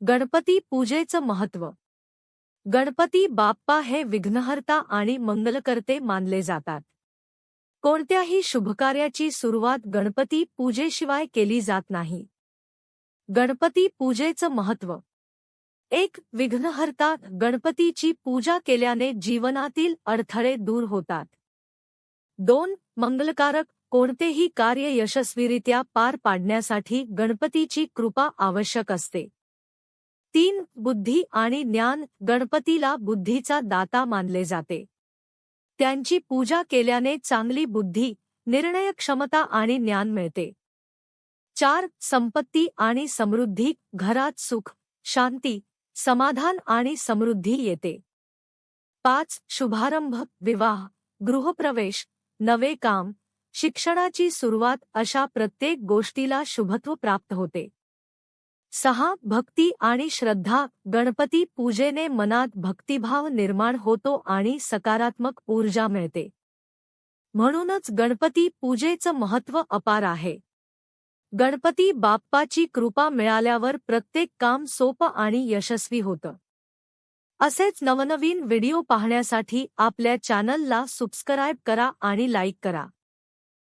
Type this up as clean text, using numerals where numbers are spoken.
गणपती पूजेचं महत्त्व. गणपती बाप्पा हे विघ्नहर्ता आणि मंगलकर्ते मानले जातात. कोणत्याही शुभकार्याची सुरुवात गणपती पूजेशिवाय केली जात नाही. गणपती पूजेचं महत्त्व. 1. विघ्नहर्ता. गणपतीची पूजा केल्याने जीवनातील अडथळे दूर होतात. 2. मंगलकारक. कोणतेही कार्य यशस्वीरित्या पार पाडण्यासाठी गणपतीची कृपा आवश्यक असते. 3. बुद्धी आणि ज्ञान. गणपतीला बुद्धीचा दाता मानले जाते. त्यांची पूजा केल्याने चांगली बुद्धी, निर्णय क्षमता आणि ज्ञान मिळते. 4. संपत्ती आणि समृद्धी. घरात सुख, शांती, समाधान आणि समृद्धी येते. 5. शुभारंभ. विवाह, गृहप्रवेश, नवे काम, शिक्षणाची सुरुवात अशा प्रत्येक गोष्टीला शुभत्व प्राप्त होते. 6. भक्ती आणि श्रद्धा. गणपती पूजेने मनात भक्तिभाव निर्माण होतो आणि सकारात्मक ऊर्जा मिळते. म्हणूनच गणपती पूजेचं महत्त्व अपार आहे. गणपती बाप्पाची कृपा मिळाल्यावर प्रत्येक काम सोपं आणि यशस्वी होतं. असेच नवनवीन व्हिडिओ पाहण्यासाठी आपल्या चॅनलला सबस्क्राईब करा आणि लाईक करा.